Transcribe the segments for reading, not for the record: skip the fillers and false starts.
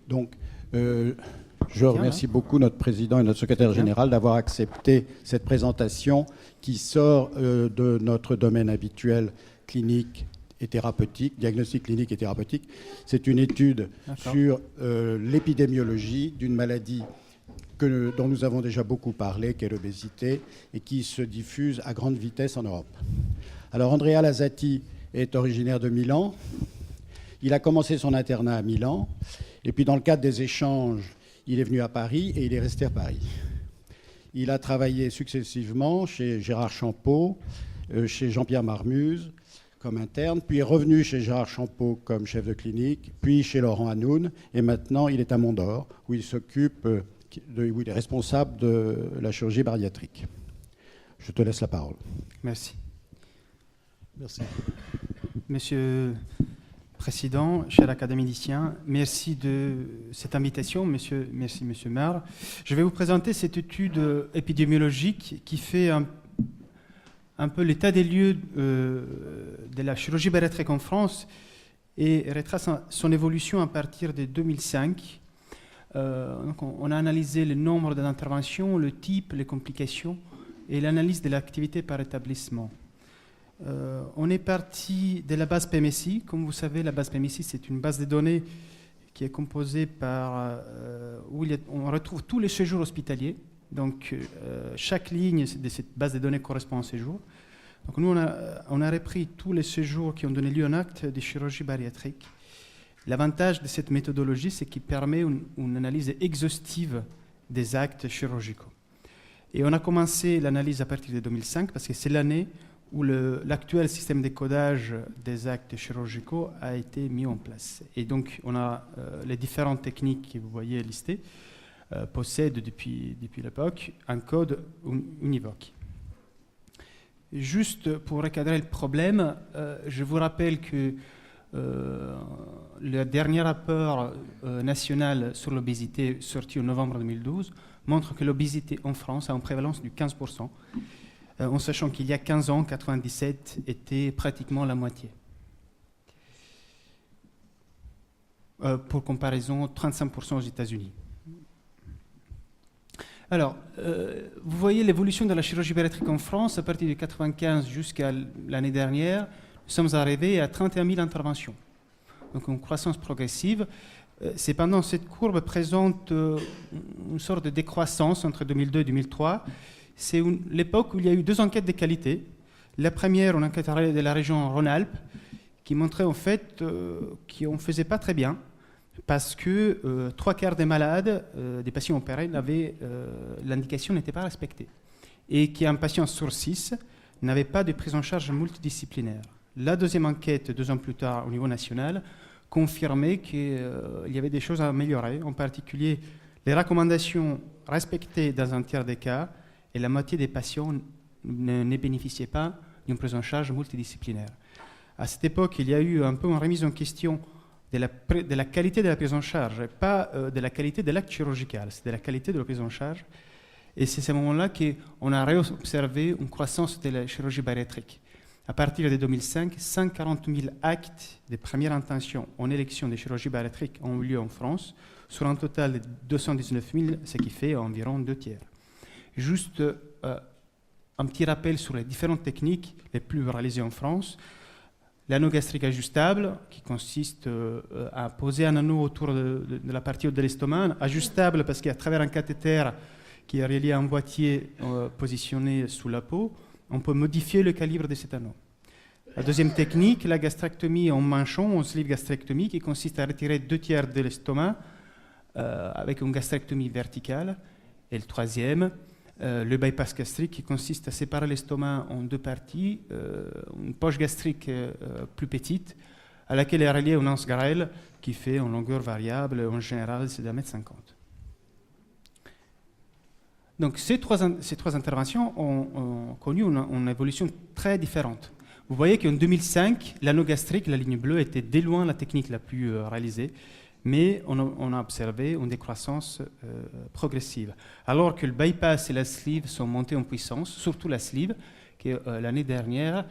Donc, je remercie beaucoup notre président et notre secrétaire général d'avoir accepté cette présentation qui sort de notre domaine habituel clinique et thérapeutique, diagnostic clinique et thérapeutique. C'est une étude sur l'épidémiologie d'une maladie dont nous avons déjà beaucoup parlé, qui est l'obésité, et qui se diffuse à grande vitesse en Europe. Alors, Andrea Lasati est originaire de Milan. Il a commencé son internat à Milan, et puis dans le cadre des échanges, il est venu à Paris et il est resté à Paris. Il a travaillé successivement chez Gérard Champeau, chez Jean-Pierre Marmuse comme interne, puis est revenu chez Gérard Champeau comme chef de clinique, puis chez Laurent Hanoun, et maintenant il est à Mondor, où il s'occupe, où il est responsable de la chirurgie bariatrique. Je te laisse la parole. Merci. Merci. Monsieur le Président, cher académicien, merci de cette invitation. Merci, Monsieur Maire. Je vais vous présenter cette étude épidémiologique qui fait un peu l'état des lieux de la chirurgie bariatrique en France et retrace son évolution à partir de 2005. Donc on a analysé le nombre d'interventions, le type, les complications et l'analyse de l'activité par établissement. On est parti de la base PMSI. Comme vous savez, la base PMSI, c'est une base de données qui est composée par où on retrouve tous les séjours hospitaliers. Donc, chaque ligne de cette base de données correspond à un séjour. Donc, nous, on a repris tous les séjours qui ont donné lieu à un acte de chirurgie bariatrique. L'avantage de cette méthodologie, c'est qu'il permet une analyse exhaustive des actes chirurgicaux. Et on a commencé l'analyse à partir de 2005 parce que c'est l'année où l'actuel système de codage des actes chirurgicaux a été mis en place. Et donc, on a les différentes techniques que vous voyez listées possèdent depuis l'époque un code univoque. Juste pour recadrer le problème, je vous rappelle que le dernier rapport national sur l'obésité sorti en novembre 2012 montre que l'obésité en France a une prévalence de 15%. En sachant qu'il y a 15 ans, 97 était pratiquement la moitié. Pour comparaison, 35% aux États-Unis. Alors, vous voyez l'évolution de la chirurgie bariatrique en France à partir de 1995 jusqu'à l'année dernière. Nous sommes arrivés à 31 000 interventions. Donc, une croissance progressive. Cependant, cette courbe présente une sorte de décroissance entre 2002 et 2003. C'est l'époque où il y a eu deux enquêtes de qualité. La première, une enquête de la région Rhône-Alpes, qui montrait en fait qu'on ne faisait pas très bien, parce que 3/4 des malades, des patients opérés, l'indication n'était pas respectée. Et qu'un patient sur 6 n'avait pas de prise en charge multidisciplinaire. La deuxième enquête, 2 ans plus tard, au niveau national, confirmait qu'il y avait des choses à améliorer, en particulier les recommandations respectées dans un tiers des cas, et la moitié des patients ne bénéficiaient pas d'une prise en charge multidisciplinaire. À cette époque, il y a eu un peu une remise en question de la qualité de la prise en charge, et pas de la qualité de l'acte chirurgical, c'est de la qualité de la prise en charge. Et c'est à ce moment-là qu'on a réobservé une croissance de la chirurgie bariatrique. À partir de 2005, 140 000 actes de première intention en élection de chirurgie bariatrique ont eu lieu en France, sur un total de 219 000, ce qui fait environ 2/3. Juste un petit rappel sur les différentes techniques les plus réalisées en France. L'anneau gastrique ajustable, qui consiste à poser un anneau autour de la partie haute de l'estomac, ajustable parce qu'à travers un cathéter qui est relié à un boîtier positionné sous la peau, on peut modifier le calibre de cet anneau. La deuxième technique, la gastrectomie en manchon, en sleeve gastrectomie, qui consiste à retirer 2/3 de l'estomac avec une gastrectomie verticale. Et le troisième, le bypass gastrique, qui consiste à séparer l'estomac en 2 parties, une poche gastrique plus petite, à laquelle est reliée une anse grêle qui fait en longueur variable, en général c'est d'1,50 m. Donc ces trois interventions ont connu une évolution très différente. Vous voyez qu'en 2005, l'anneau gastrique, la ligne bleue, était de loin la technique la plus réalisée, mais on a observé une décroissance progressive. Alors que le bypass et la sleeve sont montés en puissance, surtout la sleeve, qui l'année dernière,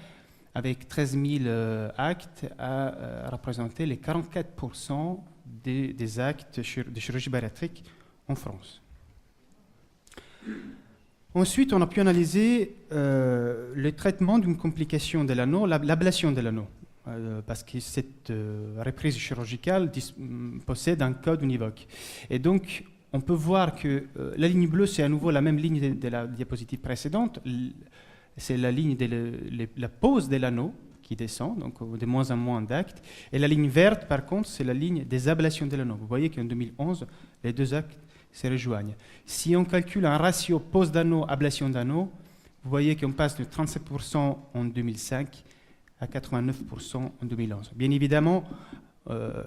avec 13 000 actes, a représenté les 44% des actes de chirurgie bariatrique en France. Ensuite, on a pu analyser le traitement d'une complication de l'anneau, l'ablation de l'anneau, parce que cette reprise chirurgicale possède un code univoque. Et donc, on peut voir que la ligne bleue, c'est à nouveau la même ligne de la diapositive précédente. C'est la ligne de la pose de l'anneau qui descend, donc de moins en moins d'actes. Et la ligne verte, par contre, c'est la ligne des ablations de l'anneau. Vous voyez qu'en 2011, les deux actes se rejoignent. Si on calcule un ratio pose d'anneau, ablation d'anneau, vous voyez qu'on passe de 37% en 2005 à 89% en 2011. Bien évidemment,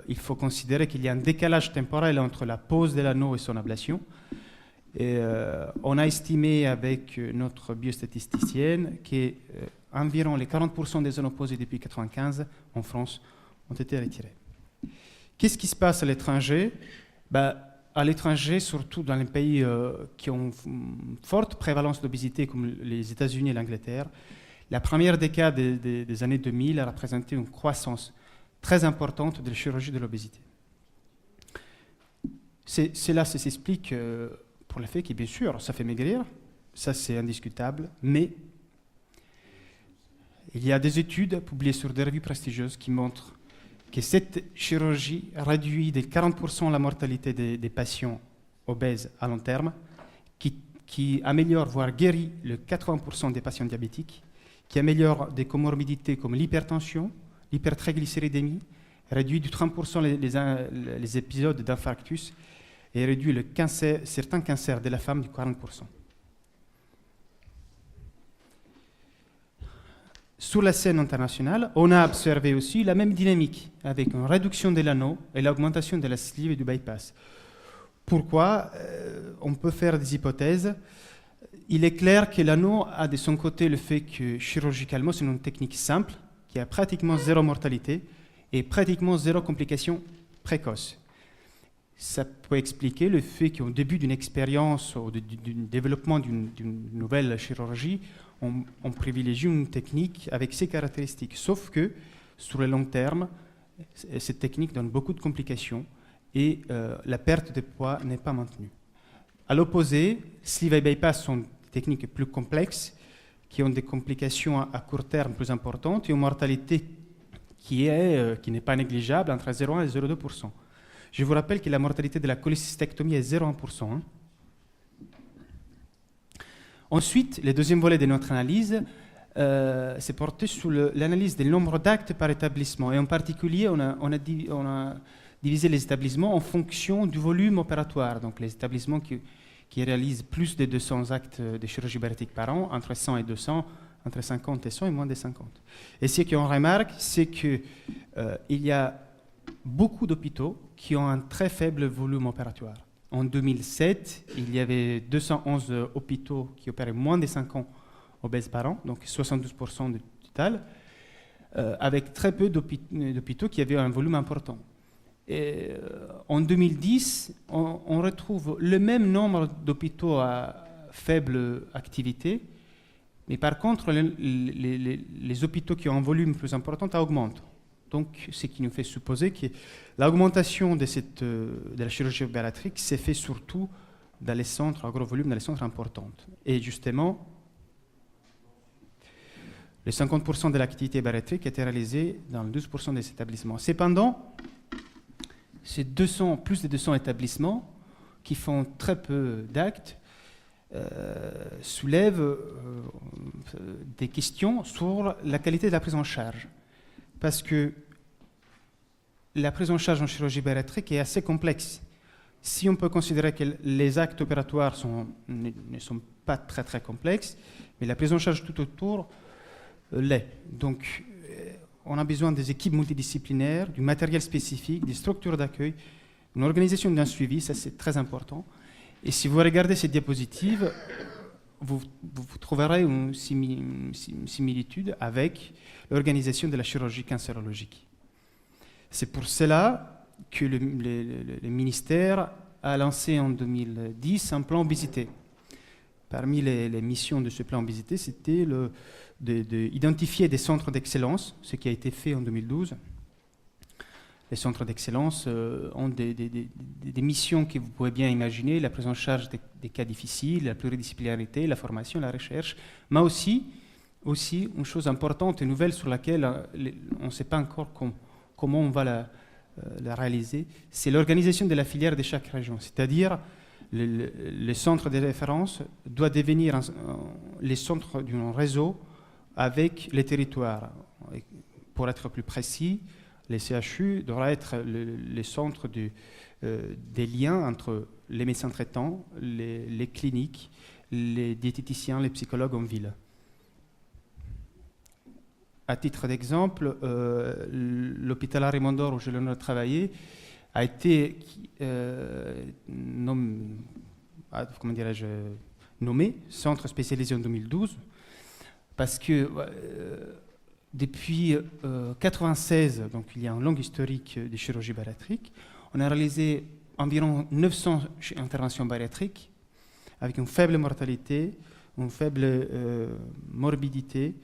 il faut considérer qu'il y a un décalage temporel entre la pose de l'anneau et son ablation. Et, on a estimé avec notre biostatisticienne qu'environ les 40% des anneaux posés depuis 1995 en France ont été retirés. Qu'est-ce qui se passe à l'étranger? À l'étranger, surtout dans les pays qui ont une forte prévalence d'obésité comme les États-Unis et l'Angleterre, la première décade des années 2000 a représenté une croissance très importante de la chirurgie de l'obésité. Cela s'explique pour le fait que, bien sûr, ça fait maigrir, ça c'est indiscutable, mais il y a des études publiées sur des revues prestigieuses qui montrent que cette chirurgie réduit de 40% la mortalité des patients obèses à long terme, qui améliore, voire guérit le 80% des patients diabétiques, qui améliore des comorbidités comme l'hypertension, l'hypertriglycéridémie, réduit de 30% les épisodes d'infarctus et réduit certains cancers de la femme de 40%. Sur la scène internationale, on a observé aussi la même dynamique avec une réduction de l'anneau et l'augmentation de la sleeve et du bypass. Pourquoi? On peut faire des hypothèses. Il est clair que l'anneau a de son côté le fait que chirurgicalement, c'est une technique simple qui a pratiquement zéro mortalité et pratiquement zéro complication précoce. Ça peut expliquer le fait qu'au début d'une expérience ou du développement d'une nouvelle chirurgie, on privilégie une technique avec ces caractéristiques. Sauf que, sur le long terme, cette technique donne beaucoup de complications et la perte de poids n'est pas maintenue. À l'opposé, sleeve et bypass sont des techniques plus complexes qui ont des complications à court terme plus importantes et une mortalité qui n'est pas négligeable, entre 0,1 et 0,2%. Je vous rappelle que la mortalité de la cholécystectomie est 0,1%. Hein. Ensuite, le deuxième volet de notre analyse s'est porté sur l'analyse du nombre d'actes par établissement. Et en particulier, on a divisé les établissements en fonction du volume opératoire. Donc les établissements qui réalisent plus de 200 actes de chirurgie bariatrique par an, entre 100 et 200, entre 50 et 100 et moins de 50. Et ce qu'on remarque, c'est qu'il y a beaucoup d'hôpitaux qui ont un très faible volume opératoire. En 2007, il y avait 211 hôpitaux qui opéraient moins de 5 ans obèses par an, donc 72% du total, avec très peu d'hôpitaux qui avaient un volume important. Et, en 2010, on retrouve le même nombre d'hôpitaux à faible activité, mais par contre, les hôpitaux qui ont un volume plus important augmentent. Donc, ce qui nous fait supposer que l'augmentation de la chirurgie bariatrique s'est fait surtout dans les centres à gros volume, dans les centres importants. Et justement, les 50% de l'activité bariatrique a été réalisée dans 12% des établissements. Cependant, ces plus de 200 établissements qui font très peu d'actes soulèvent des questions sur la qualité de la prise en charge. Parce que la prise en charge en chirurgie bariatrique est assez complexe. Si on peut considérer que les actes opératoires ne sont pas très très complexes, mais la prise en charge tout autour l'est. Donc, on a besoin des équipes multidisciplinaires, du matériel spécifique, des structures d'accueil, une organisation d'un suivi, ça c'est très important. Et si vous regardez cette diapositive, vous trouverez une similitude avec l'organisation de la chirurgie cancérologique. C'est pour cela que le ministère a lancé en 2010 un plan obésité. Parmi les missions de ce plan obésité, c'était d'identifier des centres d'excellence, ce qui a été fait en 2012, Les centres d'excellence ont des missions que vous pouvez bien imaginer, la prise en charge des cas difficiles, la pluridisciplinarité, la formation, la recherche, mais aussi une chose importante et nouvelle sur laquelle on ne sait pas encore comment on va la réaliser, c'est l'organisation de la filière de chaque région. C'est-à-dire, le centre de référence doit devenir les centres d'un réseau avec les territoires. Pour être plus précis, les CHU devraient être les centres des liens entre les médecins traitants, les cliniques, les diététiciens, les psychologues en ville. À titre d'exemple, l'hôpital Raymond d'Or où j'ai l'honneur de travailler a été nommé centre spécialisé en 2012 parce que depuis 1996, donc il y a un long historique de chirurgie bariatrique, on a réalisé environ 900 interventions bariatriques avec une faible mortalité, une faible morbidité.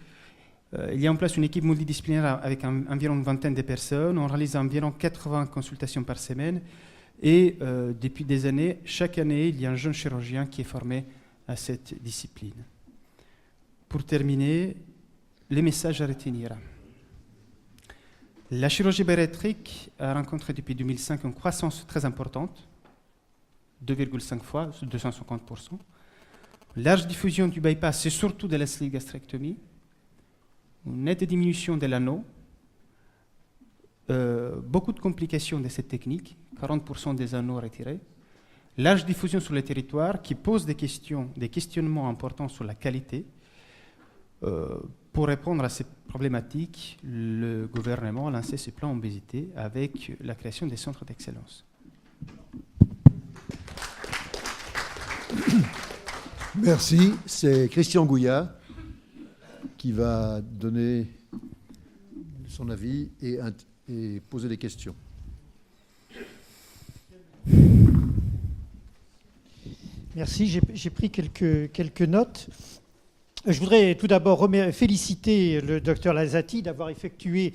Il y a en place une équipe multidisciplinaire avec environ une vingtaine de personnes. On réalise environ 80 consultations par semaine. Et depuis des années, chaque année, il y a un jeune chirurgien qui est formé à cette discipline. Pour terminer, les messages à retenir. La chirurgie bariatrique a rencontré depuis 2005 une croissance très importante, 2,5 fois, 250%. Large diffusion du bypass et surtout de la sleeve gastrectomie. Une nette diminution de l'anneau, beaucoup de complications de cette technique, 40% des anneaux retirés, large diffusion sur les territoires qui pose des questionnements importants sur la qualité. Pour répondre à ces problématiques, le gouvernement a lancé ce plan obésité avec la création des centres d'excellence. Merci. C'est Christian Gouillat qui va donner son avis et poser des questions. Merci, j'ai pris quelques notes. Je voudrais tout d'abord féliciter le docteur Lazati d'avoir effectué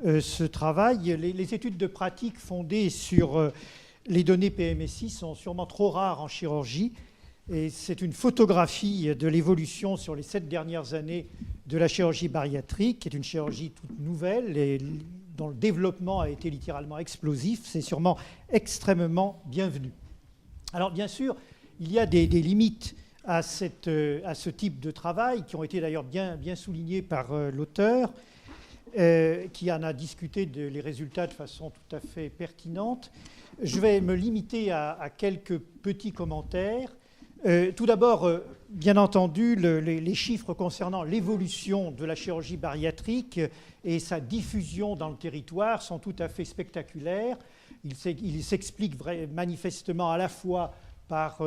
ce travail. Les études de pratique fondées sur les données PMSI sont sûrement trop rares en chirurgie. Et c'est une photographie de l'évolution sur les 7 dernières années de la chirurgie bariatrique, qui est une chirurgie toute nouvelle et dont le développement a été littéralement explosif. C'est sûrement extrêmement bienvenu. Alors bien sûr, il y a des limites à ce type de travail, qui ont été d'ailleurs bien soulignées par l'auteur, qui en a discuté les résultats de façon tout à fait pertinente. Je vais me limiter à quelques petits commentaires. Tout d'abord, bien entendu, les chiffres concernant l'évolution de la chirurgie bariatrique et sa diffusion dans le territoire sont tout à fait spectaculaires. Ils s'expliquent manifestement à la fois par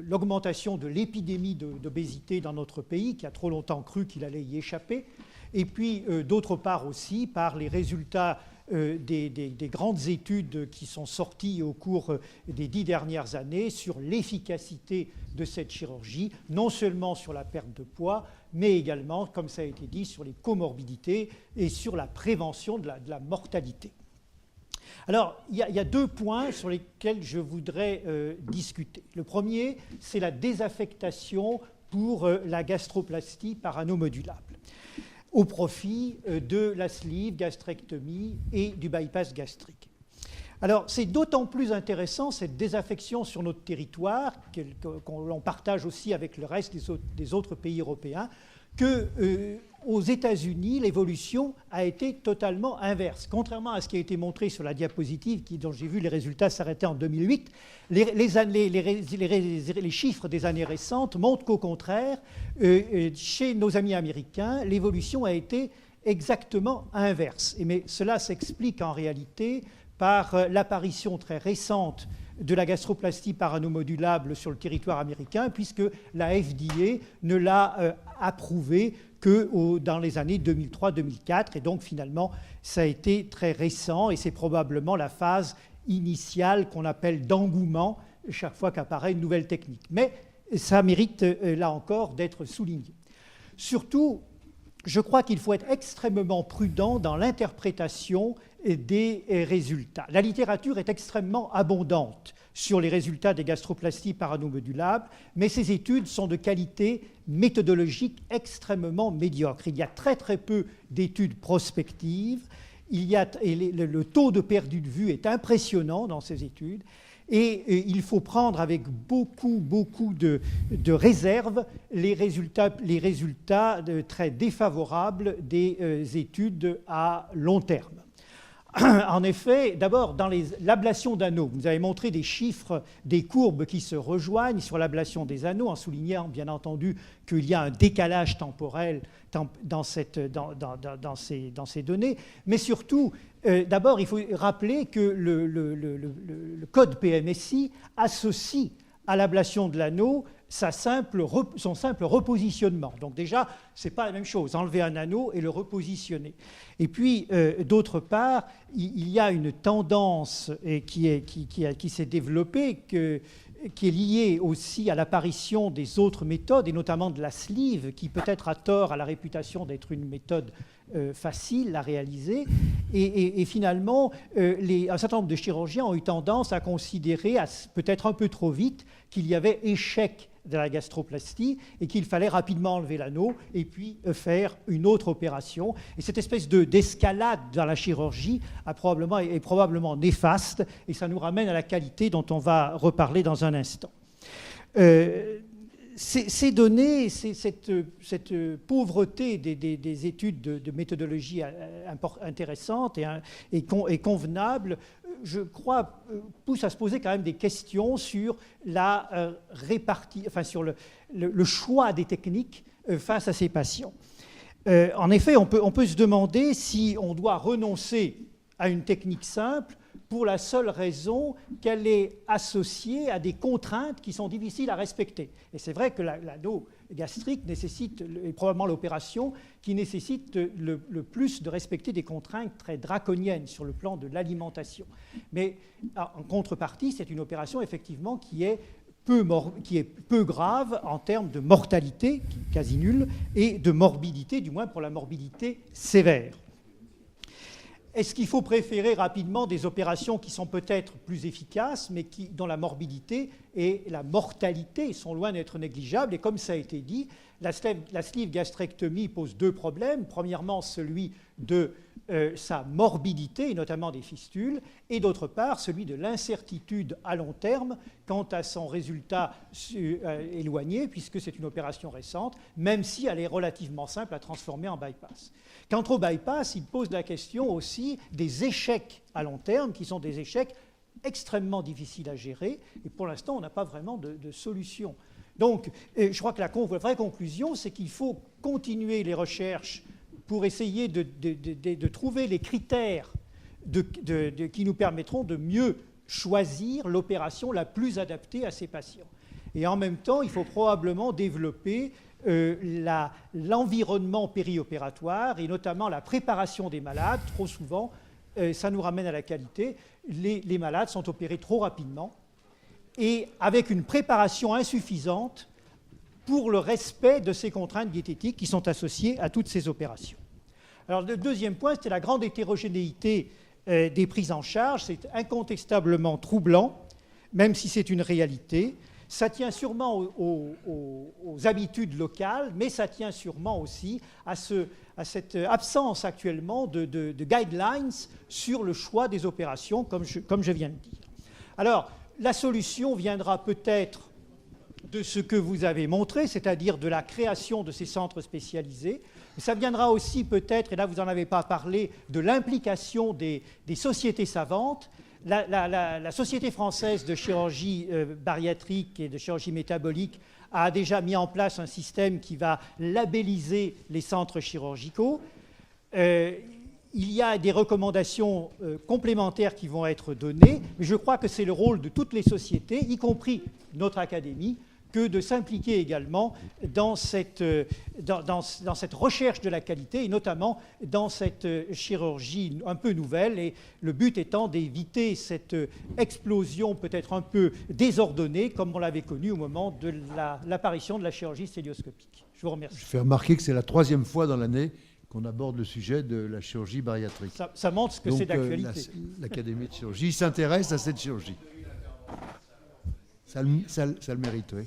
l'augmentation de l'épidémie d'obésité dans notre pays, qui a trop longtemps cru qu'il allait y échapper, et puis d'autre part aussi par les résultats des grandes études qui sont sorties au cours des 10 dernières années sur l'efficacité de cette chirurgie, non seulement sur la perte de poids, mais également, comme ça a été dit, sur les comorbidités et sur la prévention de la mortalité. Alors, il y a 2 points sur lesquels je voudrais discuter. Le premier, c'est la désaffectation pour la gastroplastie par anneau modulable, au profit de la sleeve gastrectomie et du bypass gastrique. Alors, c'est d'autant plus intéressant, cette désaffection sur notre territoire, qu'on partage aussi avec le reste des autres pays européens, qu'aux États-Unis, l'évolution a été totalement inverse. Contrairement à ce qui a été montré sur la diapositive, dont j'ai vu les résultats s'arrêter en 2008, les chiffres des années récentes montrent qu'au contraire, chez nos amis américains, l'évolution a été exactement inverse. Mais cela s'explique en réalité par l'apparition très récente de la gastroplastie par anneau modulable sur le territoire américain, puisque la FDA ne l'a approuvé que dans les années 2003-2004. Et donc, finalement, ça a été très récent et c'est probablement la phase initiale qu'on appelle d'engouement chaque fois qu'apparaît une nouvelle technique. Mais ça mérite, là encore, d'être souligné. Surtout, je crois qu'il faut être extrêmement prudent dans l'interprétation des résultats. La littérature est extrêmement abondante sur les résultats des gastroplasties paranomodulables, mais ces études sont de qualité méthodologique extrêmement médiocre. Il y a très très peu d'études prospectives. Le taux de perdu de vue est impressionnant dans ces études. Et il faut prendre avec beaucoup de réserve les résultats très défavorables des études à long terme. En effet, d'abord, dans l'ablation d'anneaux, vous avez montré des chiffres, des courbes qui se rejoignent sur l'ablation des anneaux, en soulignant bien entendu qu'il y a un décalage temporel dans ces données. Mais surtout, d'abord, il faut rappeler que le code PMSI associe à l'ablation de l'anneau son simple repositionnement. Donc déjà, ce n'est pas la même chose, enlever un anneau et le repositionner. Et puis, d'autre part, il y a une tendance qui s'est développée, qui est liée aussi à l'apparition des autres méthodes, et notamment de la sleeve, qui peut-être a tort à la réputation d'être une méthode facile à réaliser. Et finalement, un certain nombre de chirurgiens ont eu tendance à considérer, peut-être un peu trop vite, qu'il y avait échec de la gastroplastie et qu'il fallait rapidement enlever l'anneau et puis faire une autre opération. Et cette espèce d'escalade dans la chirurgie est probablement néfaste, et ça nous ramène à la qualité dont on va reparler dans un instant. Ces données, cette pauvreté des études de méthodologie intéressantes et convenables, je crois, pousse à se poser quand même des questions sur la sur le choix des techniques face à ces patients. En effet, on peut se demander si on doit renoncer à une technique simple pour la seule raison qu'elle est associée à des contraintes qui sont difficiles à respecter. Et c'est vrai que l'anneau gastrique nécessite, et probablement l'opération, qui nécessite le plus de respecter des contraintes très draconiennes sur le plan de l'alimentation. Mais en contrepartie, c'est une opération effectivement qui est peu grave en termes de mortalité, quasi nulle, et de morbidité, du moins pour la morbidité sévère. Est-ce qu'il faut préférer rapidement des opérations qui sont peut-être plus efficaces, mais dont la morbidité et la mortalité sont loin d'être négligeables? Et comme ça a été dit, la sleeve gastrectomie pose deux problèmes. Premièrement, celui de sa morbidité, et notamment des fistules, et d'autre part, celui de l'incertitude à long terme quant à son résultat éloigné, puisque c'est une opération récente, même si elle est relativement simple à transformer en bypass. Quant au bypass, il pose la question aussi des échecs à long terme, qui sont des échecs extrêmement difficiles à gérer, et pour l'instant, on n'a pas vraiment de solution. Donc, je crois que la vraie conclusion, c'est qu'il faut continuer les recherches pour essayer de trouver les critères qui nous permettront de mieux choisir l'opération la plus adaptée à ces patients. Et en même temps, il faut probablement développer l'environnement périopératoire et notamment la préparation des malades. Trop souvent, ça nous ramène à la qualité. Les malades sont opérés trop rapidement et avec une préparation insuffisante pour le respect de ces contraintes diététiques qui sont associées à toutes ces opérations. Alors, le deuxième point, c'était la grande hétérogénéité des prises en charge. C'est incontestablement troublant, même si c'est une réalité. Ça tient sûrement aux habitudes locales, mais ça tient sûrement aussi à cette absence actuellement de guidelines sur le choix des opérations, comme je viens de dire. Alors, la solution viendra peut-être de ce que vous avez montré, c'est-à-dire de la création de ces centres spécialisés. Ça viendra aussi peut-être, et là vous n'en avez pas parlé, de l'implication des sociétés savantes. La Société française de chirurgie bariatrique et de chirurgie métabolique a déjà mis en place un système qui va labelliser les centres chirurgicaux. Il y a des recommandations complémentaires qui vont être données, mais je crois que c'est le rôle de toutes les sociétés, y compris notre académie, que de s'impliquer également dans cette recherche de la qualité, et notamment dans cette chirurgie un peu nouvelle, et le but étant d'éviter cette explosion peut-être un peu désordonnée, comme on l'avait connu au moment de l'apparition de la chirurgie stélioscopique. Je vous remercie. Je fais remarquer que c'est la 3e fois dans l'année qu'on aborde le sujet de la chirurgie bariatrique. Ça montre que c'est d'actualité. L'Académie de chirurgie s'intéresse à cette chirurgie. Ça le mérite, oui.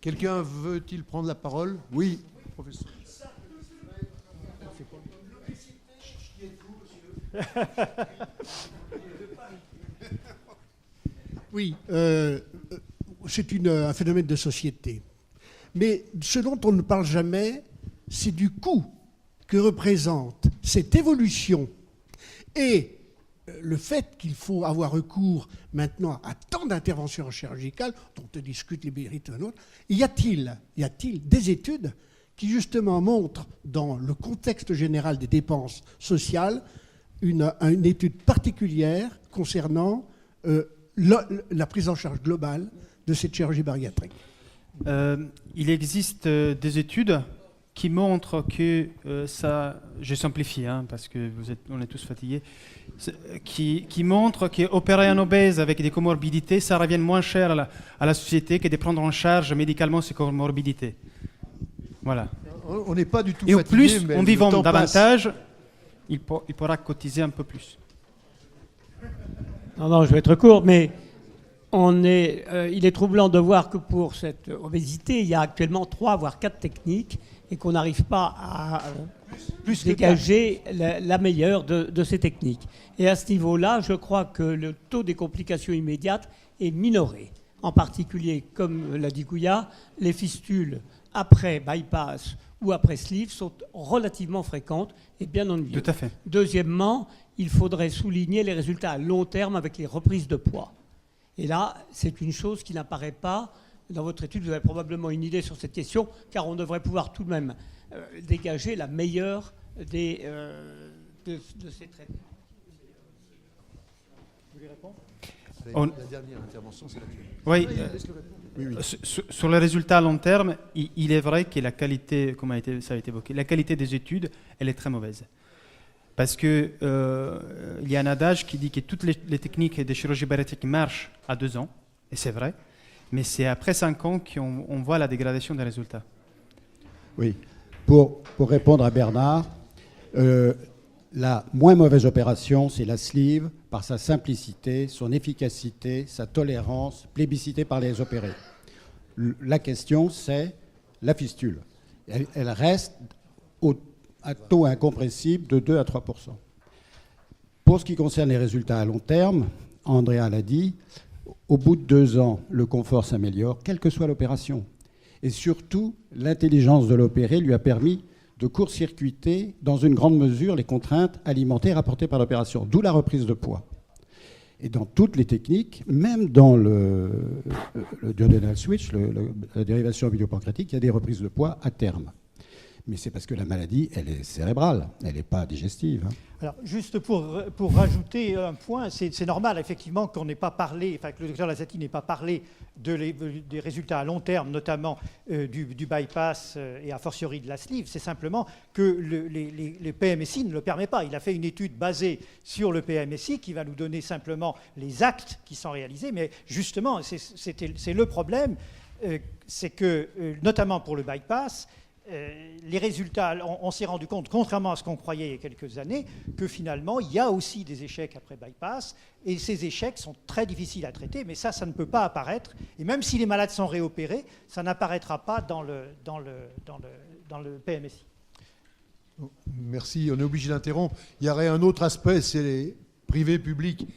Quelqu'un veut-il prendre la parole? Oui, professeur. Oui, c'est un phénomène de société. Mais ce dont on ne parle jamais, c'est du coût que représente cette évolution et le fait qu'il faut avoir recours maintenant à tant d'interventions chirurgicales, dont on discute les mérites d'un autre. Y a-t-il des études qui justement montrent, dans le contexte général des dépenses sociales, une étude particulière concernant la prise en charge globale de cette chirurgie bariatrique? Il existe des études qui montrent que ça, je simplifie parce que on est tous fatigués, qui montrent qu'opérer un obèse avec des comorbidités, ça revient moins cher à la société que de prendre en charge médicalement ces comorbidités. Voilà. On n'est pas du tout et fatigué. au plus, mais en vivant le temps davantage, il pourra cotiser un peu plus. Non, je vais être court, mais il est troublant de voir que pour cette obésité, il y a actuellement 3 voire 4 techniques et qu'on n'arrive pas à dégager la meilleure de ces techniques. Et à ce niveau-là, je crois que le taux des complications immédiates est minoré. En particulier, comme l'a dit Gouya, les fistules après bypass ou après sleeve sont relativement fréquentes et bien ennuyeuses. Tout à fait. Deuxièmement, il faudrait souligner les résultats à long terme avec les reprises de poids. Et là, c'est une chose qui n'apparaît pas. Dans votre étude, vous avez probablement une idée sur cette question, car on devrait pouvoir tout de même dégager la meilleure de ces traitements. Vous voulez répondre? La dernière intervention, c'est la Oui, sur les résultats à long terme, il est vrai que la qualité, comme ça a été évoqué, la qualité des études, elle est très mauvaise. Parce qu'il y a un adage qui dit que toutes les techniques de chirurgie bariatrique marchent à 2 ans, et c'est vrai, mais c'est après 5 ans qu'on voit la dégradation des résultats. Oui. Pour répondre à Bernard, la moins mauvaise opération, c'est la sleeve, par sa simplicité, son efficacité, sa tolérance, plébiscitée par les opérés. La question, c'est la fistule. Elle reste à taux incompressible de 2 à 3%. Pour ce qui concerne les résultats à long terme, Andrea l'a dit, au bout de 2 ans, le confort s'améliore, quelle que soit l'opération. Et surtout, l'intelligence de l'opéré lui a permis de court-circuiter, dans une grande mesure, les contraintes alimentaires apportées par l'opération, d'où la reprise de poids. Et dans toutes les techniques, même dans le duodenal switch, la dérivation biliopancréatique, il y a des reprises de poids à terme. Mais c'est parce que la maladie, elle est cérébrale, elle n'est pas digestive. Alors, juste pour rajouter un point, c'est normal, effectivement, qu'on n'ait pas parlé, enfin, que le docteur Lazati n'ait pas parlé des résultats à long terme, notamment du bypass et a fortiori de la sleeve. C'est simplement que le PMSI ne le permet pas. Il a fait une étude basée sur le PMSI qui va nous donner simplement les actes qui sont réalisés. Mais justement, c'est le problème, c'est que, notamment pour le bypass, les résultats, on s'est rendu compte, contrairement à ce qu'on croyait il y a quelques années, que finalement, il y a aussi des échecs après bypass, et ces échecs sont très difficiles à traiter, mais ça ne peut pas apparaître. Et même si les malades sont réopérés, ça n'apparaîtra pas dans le PMSI. Merci, on est obligé d'interrompre. Il y aurait un autre aspect, c'est les privés-publics.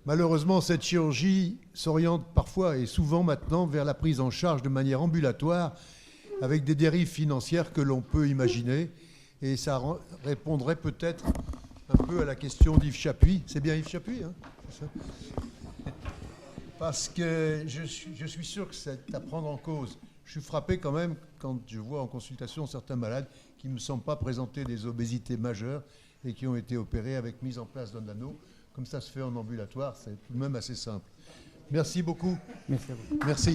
Malheureusement, cette chirurgie s'oriente parfois et souvent maintenant vers la prise en charge de manière ambulatoire, avec des dérives financières que l'on peut imaginer. Et ça répondrait peut-être un peu à la question d'Yves Chapuis. C'est bien Yves Chapuis, hein? C'est ça. Parce que je suis sûr que c'est à prendre en cause. Je suis frappé quand même quand je vois en consultation certains malades qui ne me semblent pas présenter des obésités majeures et qui ont été opérés avec mise en place d'un anneau. Comme ça se fait en ambulatoire, c'est tout de même assez simple. Merci beaucoup. Merci à vous. Merci.